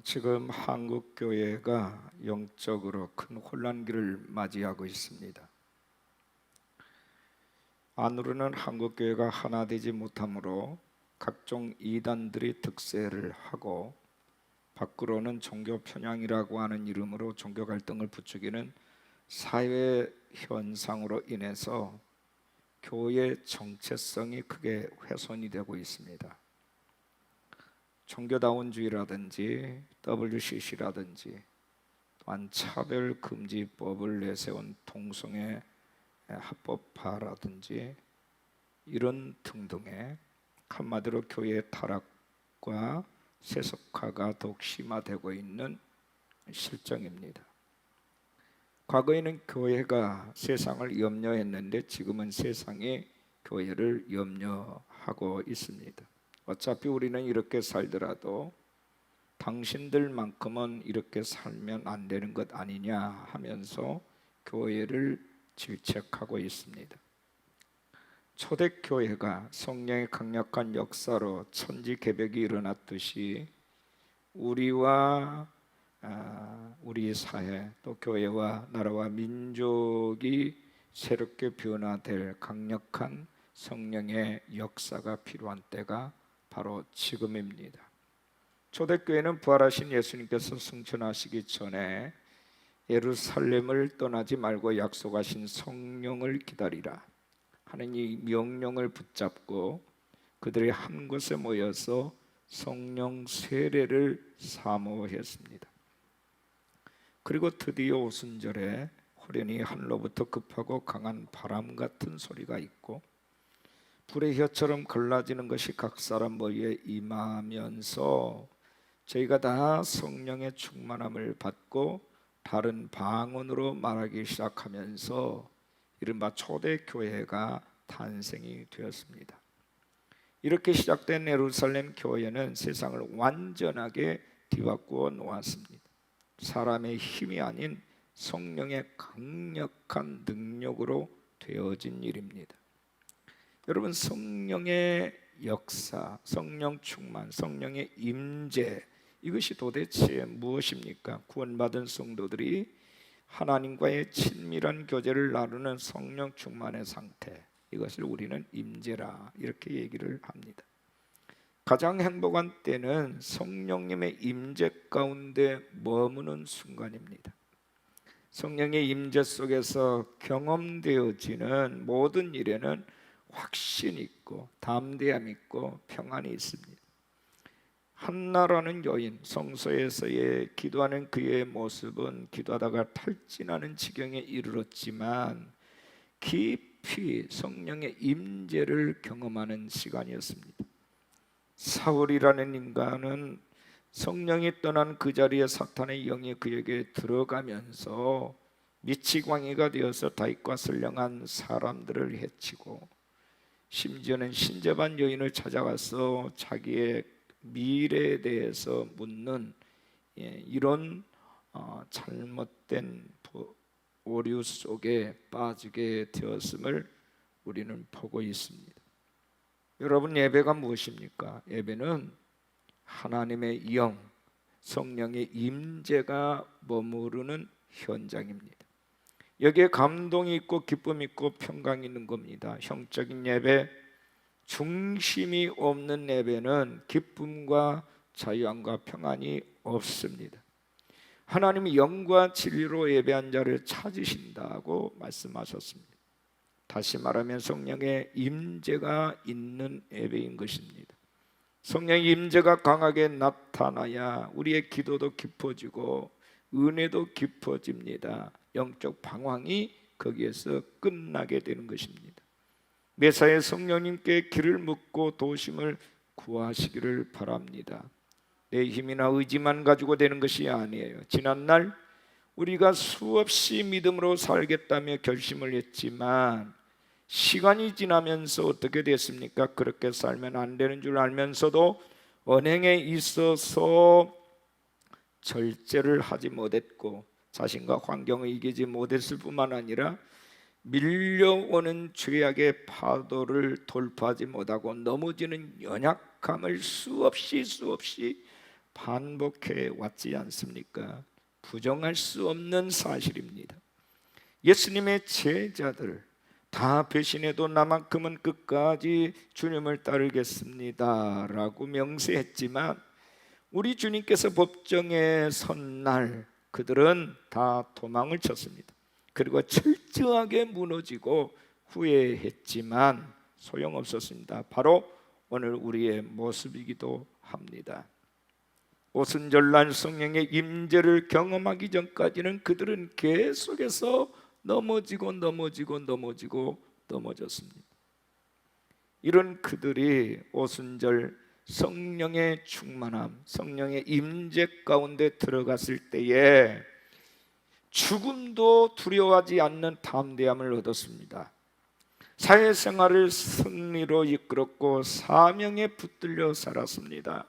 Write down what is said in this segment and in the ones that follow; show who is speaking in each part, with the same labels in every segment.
Speaker 1: 지금 한국 교회가 영적으로 큰 혼란기를 맞이하고 있습니다. 안으로는 한국 교회가 하나 되지 못하므로 각종 이단들이 득세를 하고, 밖으로는 종교 편향이라고 하는 이름으로 종교 갈등을 부추기는 사회 현상으로 인해서 교회의 정체성이 크게 훼손이 되고 있습니다. 종교다원주의라든지 WCC라든지 또한 차별금지법을 내세운 동성애 합법화라든지 이런 등등의 한마디로 교회의 타락과 세속화가 더욱 심화되고 있는 실정입니다. 과거에는 교회가 세상을 염려했는데 지금은 세상이 교회를 염려하고 있습니다. 어차피 우리는 이렇게 살더라도 당신들만큼은 이렇게 살면 안 되는 것 아니냐 하면서 교회를 질책하고 있습니다. 초대교회가 성령의 강력한 역사로 천지개벽이 일어났듯이 우리와 우리 사회 또 교회와 나라와 민족이 새롭게 변화될 강력한 성령의 역사가 필요한 때가 바로 지금입니다. 초대교회는 부활하신 예수님께서 승천하시기 전에 예루살렘을 떠나지 말고 약속하신 성령을 기다리라 하는 이 명령을 붙잡고 그들이 한 곳에 모여서 성령 세례를 사모했습니다. 그리고 드디어 오순절에 호련히 하늘로부터 급하고 강한 바람 같은 소리가 있고 불의 혀처럼 갈라지는 것이 각 사람 머리에 임하면서 저희가 다 성령의 충만함을 받고 다른 방언으로 말하기 시작하면서 이른바 초대교회가 탄생이 되었습니다. 이렇게 시작된 예루살렘 교회는 세상을 완전하게 뒤바꾸어 놓았습니다. 사람의 힘이 아닌 성령의 강력한 능력으로 되어진 일입니다. 여러분, 성령의 역사, 성령 충만, 성령의 임재, 이것이 도대체 무엇입니까? 구원받은 성도들이 하나님과의 친밀한 교제를 나누는 성령 충만의 상태, 이것을 우리는 임재라 이렇게 얘기를 합니다. 가장 행복한 때는 성령님의 임재 가운데 머무는 순간입니다. 성령의 임재 속에서 경험되어지는 모든 일에는 확신 있고 담대함 있고 평안이 있습니다. 한나라는 여인, 성소에서의 기도하는 그의 모습은 기도하다가 탈진하는 지경에 이르렀지만 깊이 성령의 임재를 경험하는 시간이었습니다. 사울이라는 인간은 성령이 떠난 그 자리에 사탄의 영이 그에게 들어가면서 미치광이가 되어서 다윗과 선량한 사람들을 해치고 심지어는 신접한 여인을 찾아가서 자기의 미래에 대해서 묻는 이런 잘못된 오류 속에 빠지게 되었음을 우리는 보고 있습니다. 여러분, 예배가 무엇입니까? 예배는 하나님의 영, 성령의 임재가 머무르는 현장입니다. 여기에 감동이 있고 기쁨이 있고 평강이 있는 겁니다. 형적인 예배, 중심이 없는 예배는 기쁨과 자유함과 평안이 없습니다. 하나님이 영과 진리로 예배한 자를 찾으신다고 말씀하셨습니다. 다시 말하면 성령의 임재가 있는 예배인 것입니다. 성령의 임재가 강하게 나타나야 우리의 기도도 깊어지고 은혜도 깊어집니다. 영적 방황이 거기에서 끝나게 되는 것입니다. 매사에 성령님께 길을 묻고 도심을 구하시기를 바랍니다. 내 힘이나 의지만 가지고 되는 것이 아니에요. 지난날 우리가 수없이 믿음으로 살겠다며 결심을 했지만 시간이 지나면서 어떻게 됐습니까? 그렇게 살면 안 되는 줄 알면서도 언행에 있어서 절제를 하지 못했고 자신과 환경을 이기지 못했을 뿐만 아니라 밀려오는 죄악의 파도를 돌파하지 못하고 넘어지는 연약함을 수없이 반복해 왔지 않습니까? 부정할 수 없는 사실입니다. 예수님의 제자들 다 배신해도 나만큼은 끝까지 주님을 따르겠습니다 라고 명세했지만 우리 주님께서 법정에 선 날 그들은 다 도망을 쳤습니다. 그리고 철저하게 무너지고 후회했지만 소용없었습니다. 바로 오늘 우리의 모습이기도 합니다. 오순절날 성령의 임재를 경험하기 전까지는 그들은 계속해서 넘어졌습니다. 이런 그들이 오순절 성령의 충만함, 성령의 임재 가운데 들어갔을 때에 죽음도 두려워하지 않는 담대함을 얻었습니다. 사회생활을 승리로 이끌었고 사명에 붙들려 살았습니다.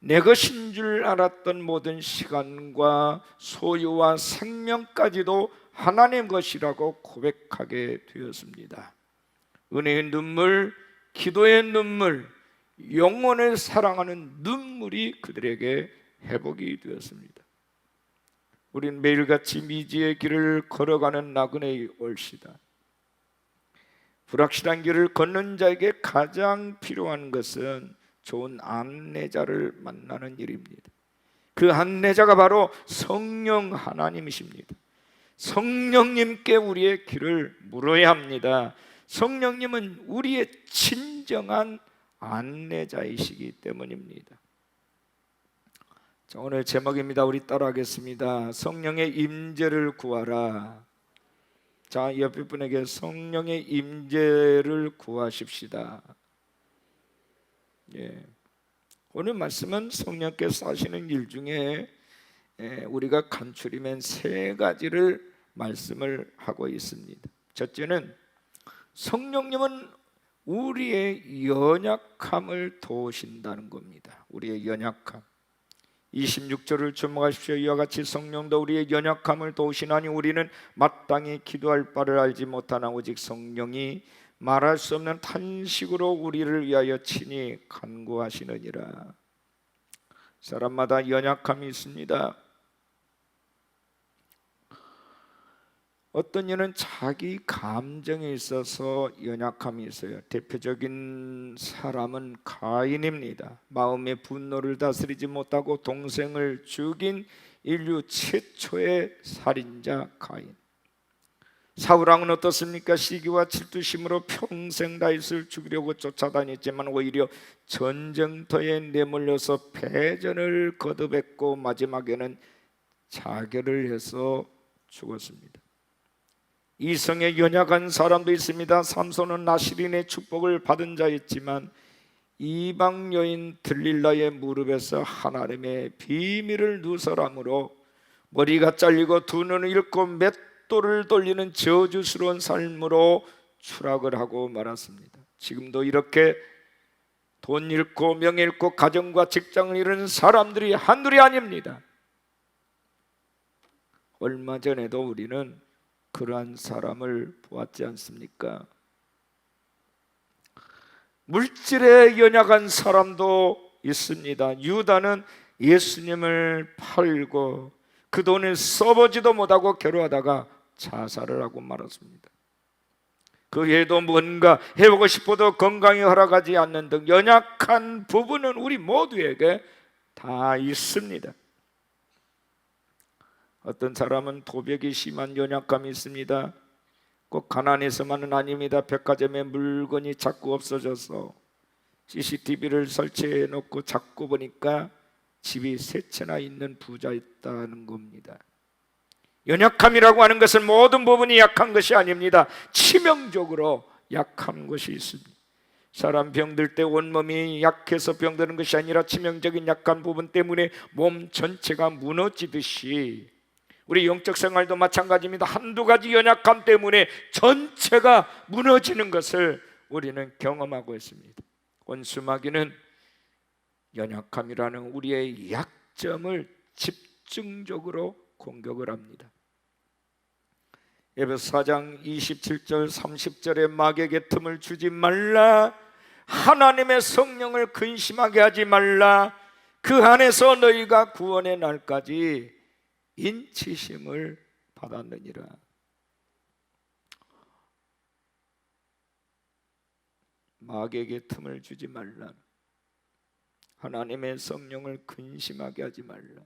Speaker 1: 내 것인 줄 알았던 모든 시간과 소유와 생명까지도 하나님 것이라고 고백하게 되었습니다. 은혜의 눈물, 기도의 눈물, 영혼을 사랑하는 눈물이 그들에게 회복이 되었습니다. 우린 매일같이 미지의 길을 걸어가는 나그네의 올시다. 불확실한 길을 걷는 자에게 가장 필요한 것은 좋은 안내자를 만나는 일입니다. 그 안내자가 바로 성령 하나님이십니다. 성령님께 우리의 길을 물어야 합니다. 성령님은 우리의 진정한 안내자이시기 때문입니다. 자, 오늘 제목입니다. 우리 따라하겠습니다. 성령의 임재를 구하라. 자, 옆에 분에게 성령의 임재를 구하십시다. 예. 오늘 말씀은 성령께서 하시는 일 중에 우리가 간추리면 세 가지를 말씀을 하고 있습니다. 첫째는 성령님은 우리의 연약함을 도우신다는 겁니다. 우리의 연약함. 26절을 주목하십시오. 이와 같이 성령도 우리의 연약함을 도우시나니 우리는 마땅히 기도할 바를 알지 못하나 오직 성령이 말할 수 없는 탄식으로 우리를 위하여 친히 간구하시느니라. 사람마다 연약함이 있습니다. 어떤 이는 자기 감정에 있어서 연약함이 있어요. 대표적인 사람은 가인입니다. 마음의 분노를 다스리지 못하고 동생을 죽인 인류 최초의 살인자 가인. 사울왕은 어떻습니까? 시기와 질투심으로 평생 다윗을 죽이려고 쫓아다녔지만 오히려 전쟁터에 내몰려서 패전을 거듭했고 마지막에는 자결을 해서 죽었습니다. 이성에 연약한 사람도 있습니다. 삼손은 나시린의 축복을 받은 자였지만 이방 여인 들릴라의 무릎에서 하나님의 비밀을 누설함으로 머리가 잘리고 두 눈을 잃고 맷돌을 돌리는 저주스러운 삶으로 추락을 하고 말았습니다. 지금도 이렇게 돈 잃고 명예 잃고 가정과 직장을 잃은 사람들이 한둘이 아닙니다. 얼마 전에도 우리는 그러한 사람을 보았지 않습니까? 물질에 연약한 사람도 있습니다. 유다는 예수님을 팔고 그 돈을 써보지도 못하고 괴로워하다가 자살을 하고 말았습니다. 그 외에도 뭔가 해보고 싶어도 건강이 허락하지 않는 등 연약한 부분은 우리 모두에게 다 있습니다. 어떤 사람은 도벽이 심한 연약감이 있습니다. 꼭 가난해서만은 아닙니다. 백화점에 물건이 자꾸 없어져서 CCTV를 설치해 놓고 자꾸 보니까 집이 세 채나 있는 부자였다는 겁니다. 연약함이라고 하는 것은 모든 부분이 약한 것이 아닙니다. 치명적으로 약한 것이 있습니다. 사람 병들 때 온몸이 약해서 병드는 것이 아니라 치명적인 약한 부분 때문에 몸 전체가 무너지듯이 우리 영적 생활도 마찬가지입니다. 한두 가지 연약함 때문에 전체가 무너지는 것을 우리는 경험하고 있습니다. 원수마귀는 연약함이라는 우리의 약점을 집중적으로 공격을 합니다. 에베소 4장 27절 30절에 마귀에게 틈을 주지 말라. 하나님의 성령을 근심하게 하지 말라. 그 안에서 너희가 구원의 날까지 인치심을 받았느니라. 마귀에게 틈을 주지 말라. 하나님의 성령을 근심하게 하지 말라.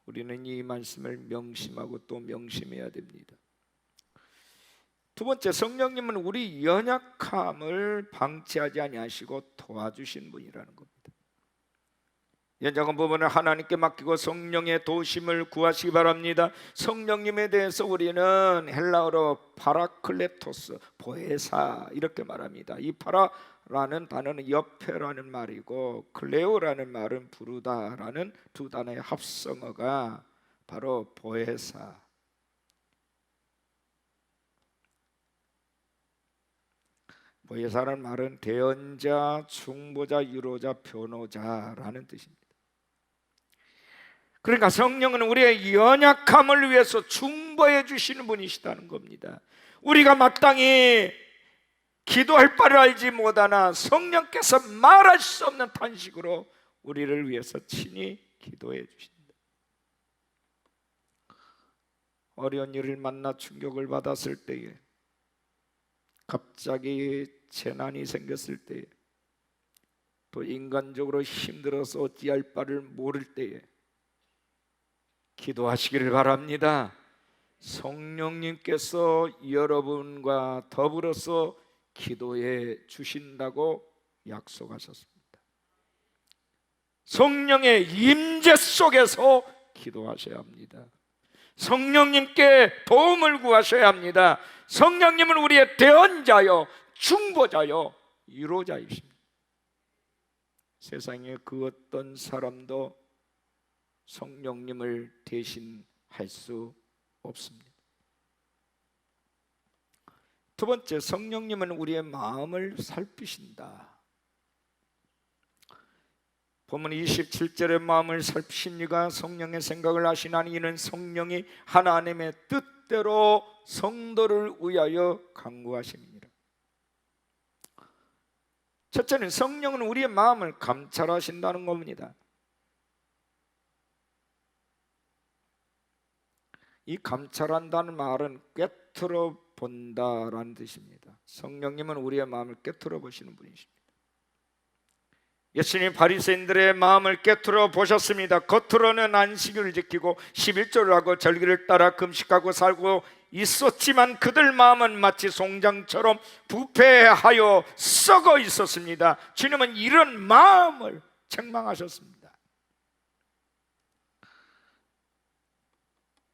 Speaker 1: 우리는 이 말씀을 명심하고 또 명심해야 됩니다. 두 번째, 성령님은 우리 연약함을 방치하지 아니하시고 도와주신 분이라는 겁니다. 연약한 부분을 하나님께 맡기고 성령의 도우심을 구하시기 바랍니다. 성령님에 대해서 우리는 헬라어로 파라클레토스, 보혜사 이렇게 말합니다. 이 파라라는 단어는 옆에라는 말이고 클레오라는 말은 부르다라는 두 단어의 합성어가 바로 보혜사. 보혜사라는 말은 대언자, 중보자, 유로자, 변호자라는 뜻입니다. 그러니까 성령은 우리의 연약함을 위해서 중보해 주시는 분이시다는 겁니다. 우리가 마땅히 기도할 바를 알지 못하나 성령께서 말할 수 없는 탄식으로 우리를 위해서 친히 기도해 주신다. 어려운 일을 만나 충격을 받았을 때에, 갑자기 재난이 생겼을 때에, 또 인간적으로 힘들어서 어찌할 바를 모를 때에 기도하시기를 바랍니다. 성령님께서 여러분과 더불어서 기도해 주신다고 약속하셨습니다. 성령의 임재 속에서 기도하셔야 합니다. 성령님께 도움을 구하셔야 합니다. 성령님은 우리의 대언자요, 중보자요, 위로자이십니다. 세상에 그 어떤 사람도 성령님을 대신할 수 없습니다. 두 번째, 성령님은 우리의 마음을 살피신다. 본문 27절의 마음을 살피시니가 성령의 생각을 하시나니 이는 성령이 하나님의 뜻대로 성도를 위하여 간구하심이니라. 첫째는 성령은 우리의 마음을 감찰하신다는 겁니다. 이 감찰한다는 말은 꿰뚫어 본다라는 뜻입니다. 성령님은 우리의 마음을 꿰뚫어 보시는 분이십니다. 예수님 바리새인들의 마음을 꿰뚫어 보셨습니다. 겉으로는 안식일을 지키고 11조를 하고 절기를 따라 금식하고 살고 있었지만 그들 마음은 마치 송장처럼 부패하여 썩어 있었습니다. 주님은 이런 마음을 책망하셨습니다.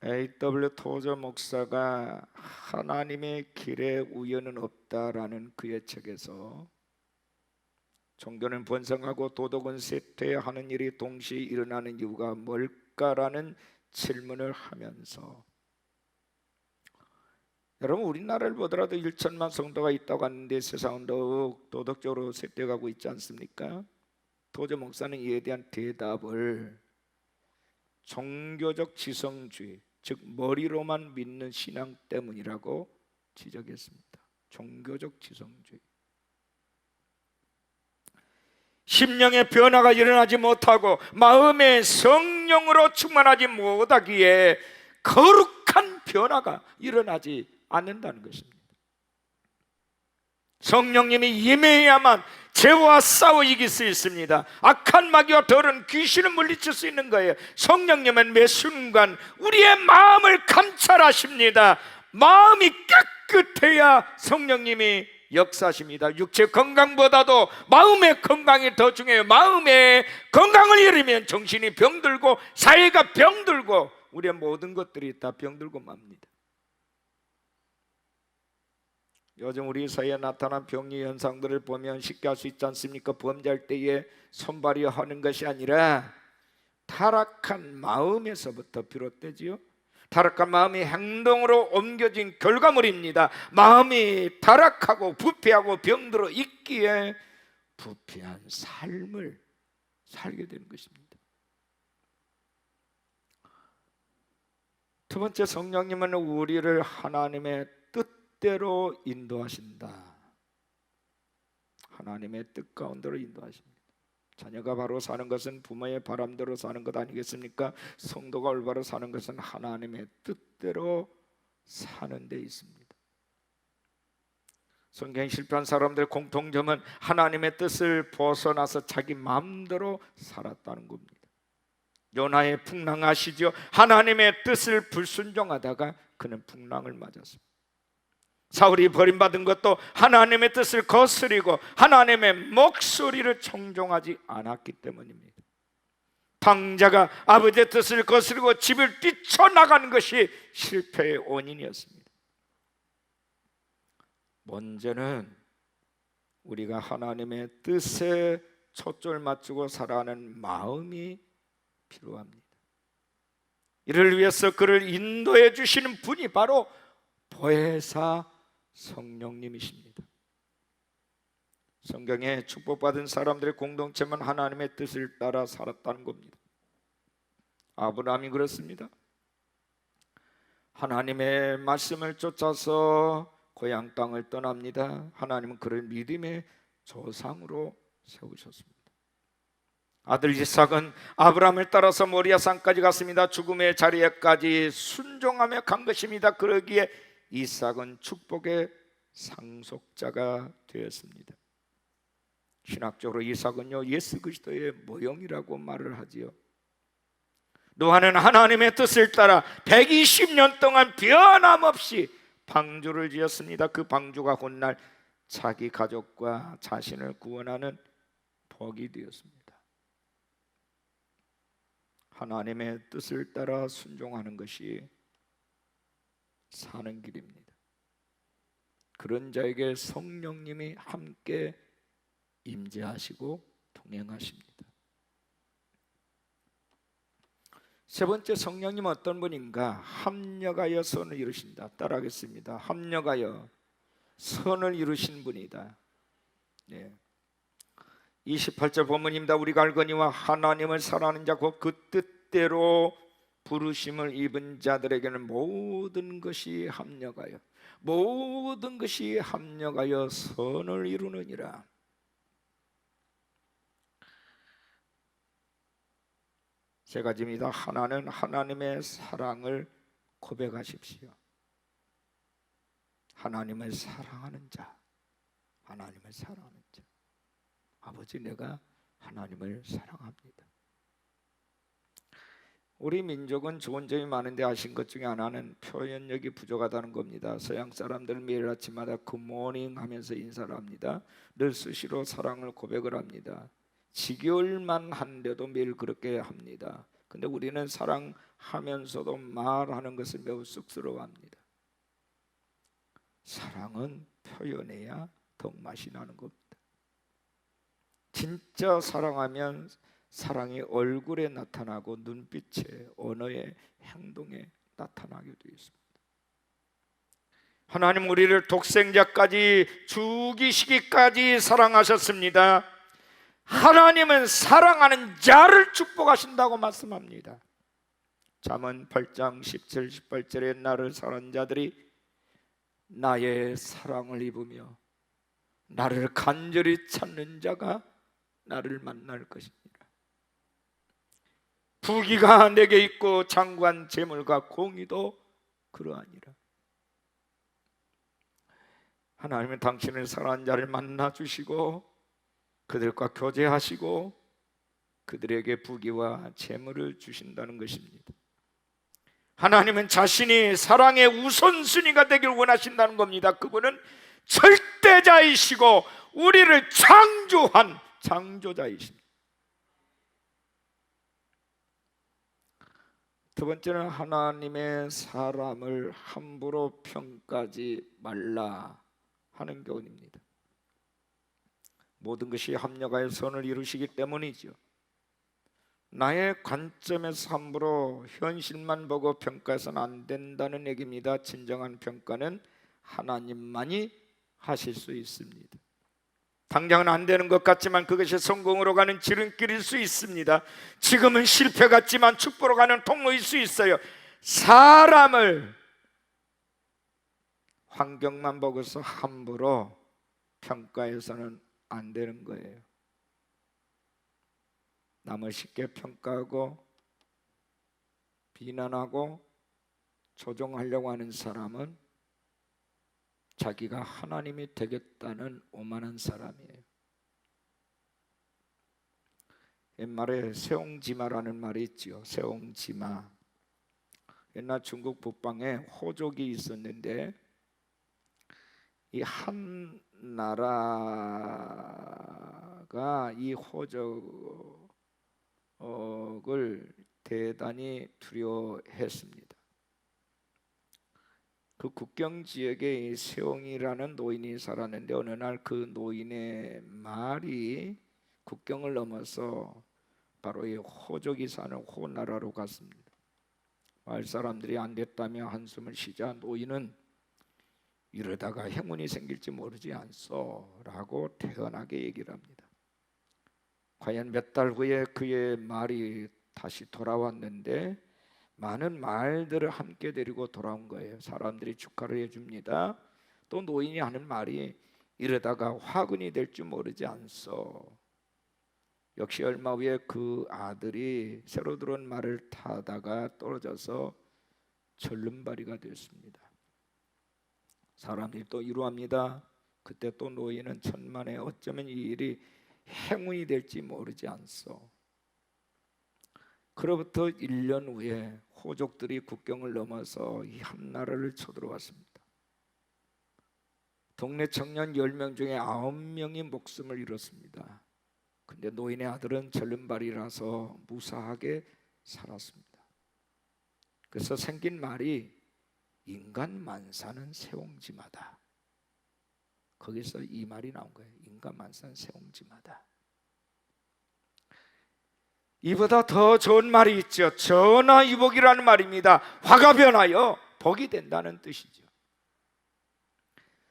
Speaker 1: A.W. 토저 목사가 하나님의 길에 우연은 없다라는 그의 책에서 종교는 번성하고 도덕은 쇠퇴하는 일이 동시에 일어나는 이유가 뭘까라는 질문을 하면서, 여러분 우리나라를 보더라도 1천만 성도가 있다고 하는데 세상은 더욱 도덕적으로 쇠퇴가고 있지 않습니까? 토저 목사는 이에 대한 대답을 종교적 지성주의, 즉 머리로만 믿는 신앙 때문이라고 지적했습니다. 종교적 지성주의. 심령의 변화가 일어나지 못하고 마음의 성령으로 충만하지 못하기에 거룩한 변화가 일어나지 않는다는 것입니다. 성령님이 임해야만 죄와 싸워 이길 수 있습니다. 악한 마귀와 더러운 귀신을 물리칠 수 있는 거예요. 성령님은 매 순간 우리의 마음을 감찰하십니다. 마음이 깨끗해야 성령님이 역사하십니다. 육체 건강보다도 마음의 건강이 더 중요해요. 마음의 건강을 잃으면 정신이 병들고 사회가 병들고 우리의 모든 것들이 다 병들고 맙니다. 요즘 우리 사회에 나타난 병리 현상들을 보면 쉽게 할 수 있지 않습니까? 범죄할 때에 손발이 하는 것이 아니라 타락한 마음에서부터 비롯되지요. 타락한 마음이 행동으로 옮겨진 결과물입니다. 마음이 타락하고 부패하고 병들어 있기에 부패한 삶을 살게 되는 것입니다. 두 번째, 성령님은 우리를 하나님의 뜻대로 인도하신다. 하나님의 뜻 가운데로 인도하십니다. 자녀가 바로 사는 것은 부모의 바람대로 사는 것 아니겠습니까? 성도가 올바로 사는 것은 하나님의 뜻대로 사는 데 있습니다. 성경에 실패한 사람들의 공통점은 하나님의 뜻을 벗어나서 자기 마음대로 살았다는 겁니다. 요나의 풍랑 아시죠? 하나님의 뜻을 불순종하다가 그는 풍랑을 맞았습니다. 사울이 버림받은 것도 하나님의 뜻을 거스리고 하나님의 목소리를 청종하지 않았기 때문입니다. 방자가 아버지의 뜻을 거스리고 집을 뛰쳐나가는 것이 실패의 원인이었습니다. 먼저는 우리가 하나님의 뜻에 초점을 맞추고 살아가는 마음이 필요합니다. 이를 위해서 그를 인도해 주시는 분이 바로 보혜사 성령님이십니다. 성경에 축복받은 사람들의 공동체만 하나님의 뜻을 따라 살았다는 겁니다. 아브라함이 그렇습니다. 하나님의 말씀을 쫓아서 고향 땅을 떠납니다. 하나님은 그를 믿음의 조상으로 세우셨습니다. 아들 이삭은 아브라함을 따라서 모리아 산까지 갔습니다. 죽음의 자리에까지 순종하며 간 것입니다. 그러기에 이삭은 축복의 상속자가 되었습니다. 신학적으로 이삭은요 예수 그리스도의 모형이라고 말을 하지요. 노아는 하나님의 뜻을 따라 120년 동안 변함없이 방주를 지었습니다. 그 방주가 훗날 자기 가족과 자신을 구원하는 복이 되었습니다. 하나님의 뜻을 따라 순종하는 것이 사는 길입니다. 그런 자에게 성령님이 함께 임재하시고 동행하십니다. 세 번째, 성령님은 어떤 분인가? 합력하여 선을 이루신다. 따라하겠습니다. 합력하여 선을 이루신 분이다. 네. 28절 본문입니다. 우리가 알거니와 하나님을 사랑하는 자 곧 그 뜻대로 부르심을 입은 자들에게는 모든 것이 합력하여 선을 이루느니라. 세 가지입니다. 하나는 하나님의 사랑을 고백하십시오. 하나님을 사랑하는 자, 아버지, 내가 하나님을 사랑합니다. 우리 민족은 좋은 점이 많은데 아신 것 중에 하나는 표현력이 부족하다는 겁니다. 서양 사람들은 매일 아침마다 굿모닝 하면서 인사를 합니다. 늘 수시로 사랑을 고백을 합니다. 지겨울만 한데도 매일 그렇게 합니다. 근데 우리는 사랑하면서도 말하는 것을 매우 쑥스러워합니다. 사랑은 표현해야 더욱 맛이 나는 겁니다. 진짜 사랑하면 사랑이 얼굴에 나타나고 눈빛에, 언어에, 행동에 나타나게 되어 있습니다. 하나님 우리를 독생자까지 죽이시기까지 사랑하셨습니다. 하나님은 사랑하는 자를 축복하신다고 말씀합니다. 잠언 8장 17, 18절에 나를 사랑하는 자들이 나의 사랑을 입으며 나를 간절히 찾는 자가 나를 만날 것입니다. 부귀가 내게 있고 장관 재물과 공의도 그러하니라. 하나님은 당신을 사랑하는 자를 만나 주시고 그들과 교제하시고 그들에게 부귀와 재물을 주신다는 것입니다. 하나님은 자신이 사랑의 우선순위가 되길 원하신다는 겁니다. 그분은 절대자이시고 우리를 창조한 창조자이십니다. 두 번째는 하나님의 사람을 함부로 평가하지 말라 하는 교훈입니다. 모든 것이 합력하여 선을 이루시기 때문이죠. 나의 관점에서 함부로 현실만 보고 평가해서는 안 된다는 얘기입니다. 진정한 평가는 하나님만이 하실 수 있습니다. 당장은 안 되는 것 같지만 그것이 성공으로 가는 지름길일 수 있습니다. 지금은 실패 같지만 축복으로 가는 통로일 수 있어요. 사람을 환경만 보고서 함부로 평가해서는 안 되는 거예요. 남을 쉽게 평가하고 비난하고 조종하려고 하는 사람은 자기가 하나님이 되겠다는 오만한 사람이에요. 옛말에 세옹지마라는 말이 있지요. 세옹지마. 옛날 중국 북방에 호족이 있었는데 이 한 나라가 이 호족을 대단히 두려워했습니다. 그 국경 지역에 이 세옹이라는 노인이 살았는데 어느 날 그 노인의 말이 국경을 넘어서 바로 이 호족이 사는 호나라로 갔습니다. 마을 사람들이 안 됐다며 한숨을 쉬자 노인은 이러다가 행운이 생길지 모르지 않소 라고 태연하게 얘기를 합니다. 과연 몇 달 후에 그의 말이 다시 돌아왔는데 많은 말들을 함께 데리고 돌아온 거예요. 사람들이 축하를 해줍니다. 또 노인이 하는 말이 이러다가 화근이 될 줄 모르지 않소. 역시 얼마 후에 그 아들이 새로 들어온 말을 타다가 떨어져서 절름발이가 됐습니다. 사람들이 또 위로합니다. 그때 또 노인은 천만에 어쩌면 이 일이 행운이 될지 모르지 않소. 그로부터 1년 후에 호족들이 국경을 넘어서 이 한 나라를 쳐들어왔습니다. 동네 청년 10명 중에 9명이 목숨을 잃었습니다. 근데 노인의 아들은 절름발이라서 무사하게 살았습니다. 그래서 생긴 말이 인간 만사는 세옹지마다. 거기서 이 말이 나온 거예요. 인간 만사는 세옹지마다. 이보다 더 좋은 말이 있죠. 전화위복이라는 말입니다. 화가 변하여 복이 된다는 뜻이죠.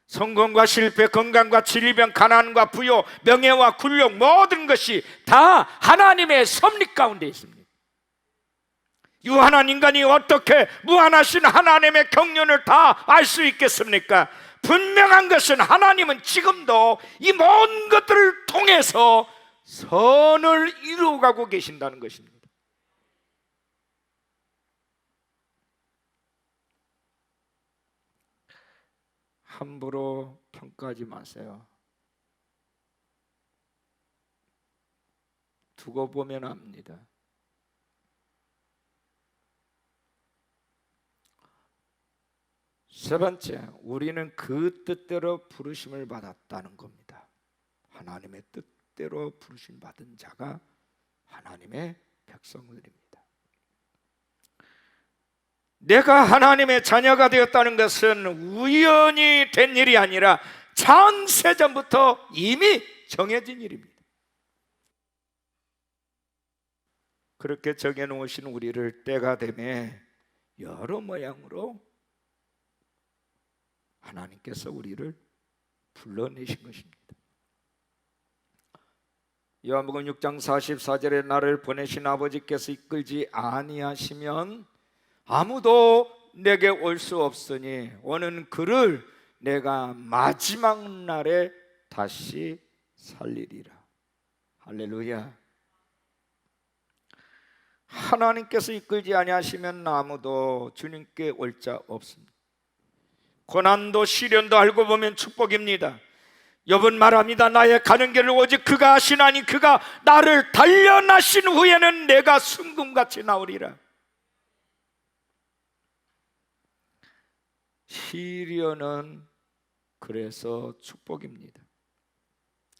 Speaker 1: 성공과 실패, 건강과 질병, 가난과 부요, 명예와 굴욕 모든 것이 다 하나님의 섭리 가운데 있습니다. 유한한 인간이 어떻게 무한하신 하나님의 경륜을 다 알 수 있겠습니까? 분명한 것은 하나님은 지금도 이 모든 것들을 통해서 선을 이루어가고 계신다는 것입니다. 함부로 평가하지 마세요. 두고 보면 압니다. 세 번째, 우리는 그 뜻대로 부르심을 받았다는 겁니다. 하나님의 뜻대로 부르심 받은 자가 하나님의 백성들입니다. 내가 하나님의 자녀가 되었다는 것은 우연히 된 일이 아니라 창세전부터 이미 정해진 일입니다. 그렇게 정해놓으신 우리를 때가 되매 여러 모양으로 하나님께서 우리를 불러내신 것입니다. 요한복음 6장 44절에 나를 보내신 아버지께서 이끌지 아니하시면 아무도 내게 올 수 없으니 오는 그를 내가 마지막 날에 다시 살리리라. 할렐루야. 하나님께서 이끌지 아니하시면 아무도 주님께 올 자 없습니다. 고난도 시련도 알고 보면 축복입니다. 욥은 말합니다. 나의 가는 길을 오직 그가 하시나니 그가 나를 단련하신 후에는 내가 순금같이 나오리라. 시련은 그래서 축복입니다.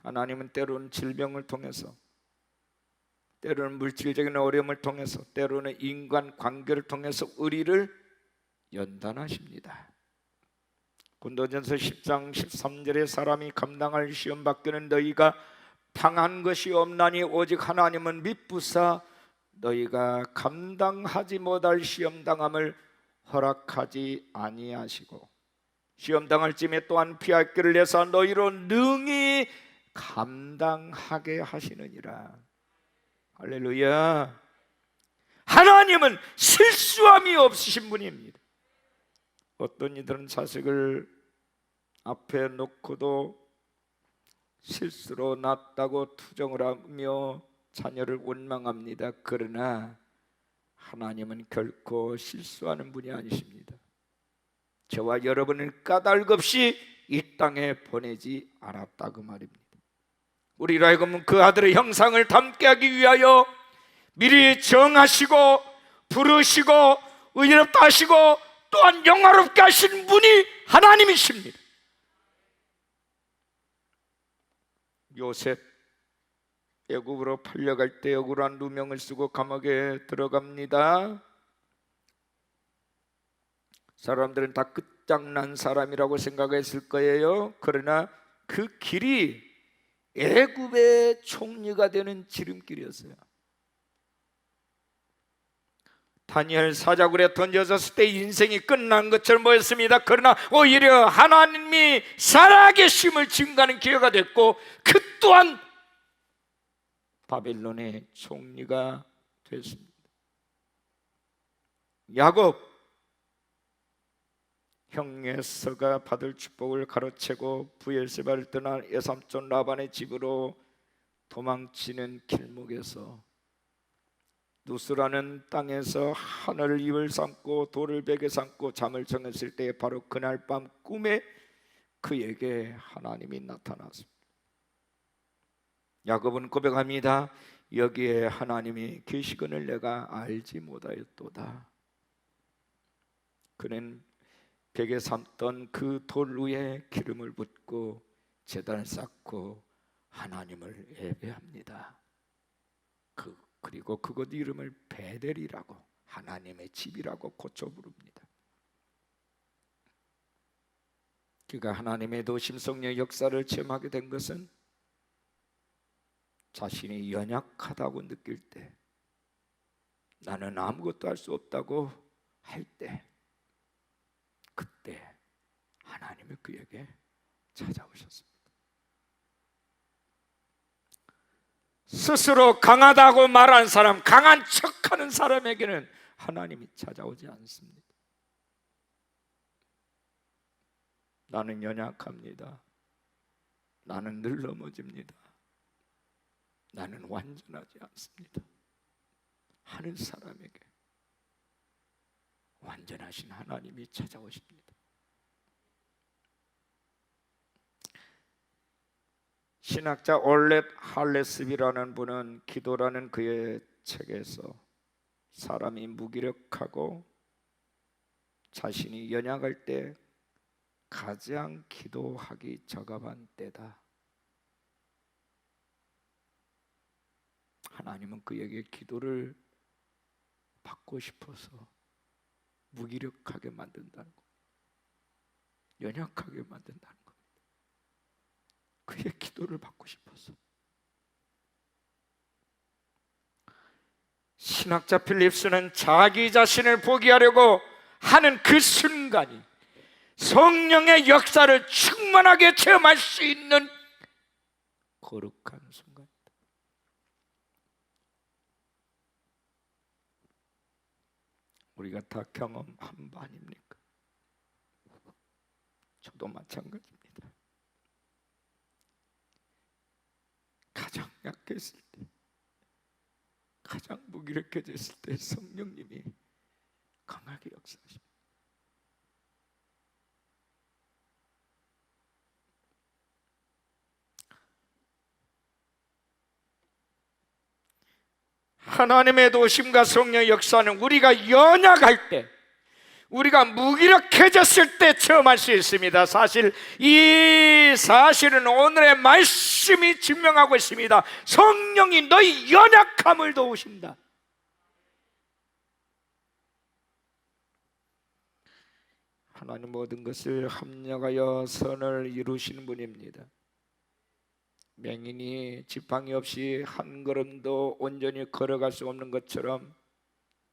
Speaker 1: 하나님은 때로는 질병을 통해서, 때로는 물질적인 어려움을 통해서, 때로는 인간 관계를 통해서 우리를 연단하십니다. 고린도전서 10장 13절에 사람이 감당할 시험 밖에는 너희가 당한 것이 없나니 오직 하나님은 미쁘사 너희가 감당하지 못할 시험 당함을 허락하지 아니하시고 시험 당할 쯤에 또한 피할 길을 내사 너희로 능히 감당하게 하시느니라. 할렐루야. 하나님은 실수함이 없으신 분입니다. 어떤 이들은 자식을 앞에 놓고도 실수로 낳았다고 투정을 하며 자녀를 원망합니다. 그러나 하나님은 결코 실수하는 분이 아니십니다. 저와 여러분은 까닭 없이 이 땅에 보내지 않았다 그 말입니다. 우리로 하여금 그 아들의 형상을 닮게 하기 위하여 미리 정하시고 부르시고 의롭다 하시고 또한 영화롭게 하신 분이 하나님이십니다. 요셉 애굽으로 팔려갈 때 억울한 누명을 쓰고 감옥에 들어갑니다. 사람들은 다 끝장난 사람이라고 생각했을 거예요. 그러나 그 길이 애굽의 총리가 되는 지름길이었어요. 다니엘 사자굴에 던져졌을 때 인생이 끝난 것처럼 보였습니다. 그러나 오히려 하나님이 살아계심을 증거하는 기회가 됐고 그 또한 바벨론의 총리가 됐습니다. 야곱 형에서가 받을 축복을 가로채고 부엘세바를 떠난 외삼촌 라반의 집으로 도망치는 길목에서 누스라는 땅에서 하늘을 입을 삼고 돌을 베개 삼고 잠을 청했을 때 바로 그날 밤 꿈에 그에게 하나님이 나타났습니다. 야곱은 고백합니다. 여기에 하나님이 계시거늘 내가 알지 못하였도다. 그는 베개 삼던 그 돌 위에 기름을 붓고 제단을 쌓고 하나님을 예배합니다. 그리고 그곳 이름을 베델이라고, 하나님의 집이라고 고쳐 부릅니다. 그가 하나님의 도심 성령의 역사를 체험하게 된 것은 자신이 연약하다고 느낄 때, 나는 아무것도 할 수 없다고 할 때, 그때 하나님이 그에게 찾아오셨습니다. 스스로 강하다고 말하는 사람, 강한 척하는 사람에게는 하나님이 찾아오지 않습니다. 나는 연약합니다. 나는 늘 넘어집니다. 나는 완전하지 않습니다 하는 사람에게 완전하신 하나님이 찾아오십니다. 신학자 올렛 할레스비라는 분은 기도라는 그의 책에서 사람이 무기력하고 자신이 연약할 때 가장 기도하기 적합한 때다. 하나님은 그에게 기도를 받고 싶어서 무기력하게 만든다는 것, 연약하게 만든다는 것. 그의 기도를 받고 싶어서. 신학자 필립스는 자기 자신을 포기하려고 하는 그 순간이 성령의 역사를 충만하게 체험할 수 있는 거룩한 순간이다. 우리가 다 경험한 바 아닙니까? 저도 마찬가지입니다. 가장 약했을 때, 가장 무기력해졌을 때 성령님이 강하게 역사하십니다. 하나님의 도심과 성령의 역사는 우리가 연약할 때, 우리가 무기력해졌을 때 체험할 수 있습니다. 사실 이 사실은 오늘의 말씀이 증명하고 있습니다. 성령이 너희 연약함을 도우신다. 하나님 모든 것을 합력하여 선을 이루시는 분입니다. 맹인이 지팡이 없이 한 걸음도 온전히 걸어갈 수 없는 것처럼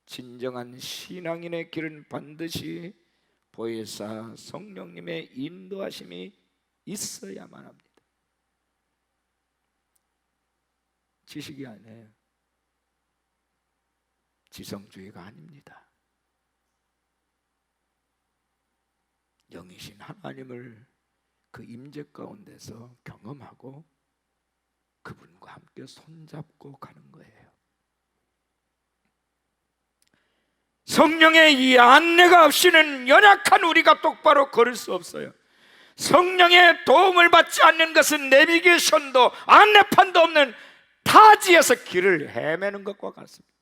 Speaker 1: 진정한 신앙인의 길은 반드시 보혜사 성령님의 인도하심이 있어야만 합니다. 지식이 아니에요. 지성주의가 아닙니다. 영이신 하나님을 그 임재 가운데서 경험하고 그분과 함께 손잡고 가는 거예요. 성령의 이 안내가 없이는 연약한 우리가 똑바로 걸을 수 없어요. 성령의 도움을 받지 않는 것은 내비게이션도 안내판도 없는 타지에서 길을 헤매는 것과 같습니다.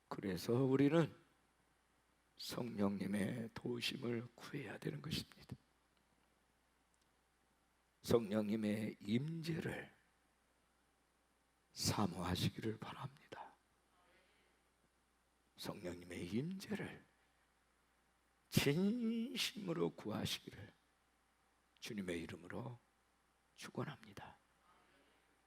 Speaker 1: 그래서 우리는 성령님의 도우심을 구해야 되는 것입니다. 성령님의 임재를 사모하시기를 바랍니다. 성령님의 임재를 진심으로 구하시기를 주님의 이름으로 축원합니다.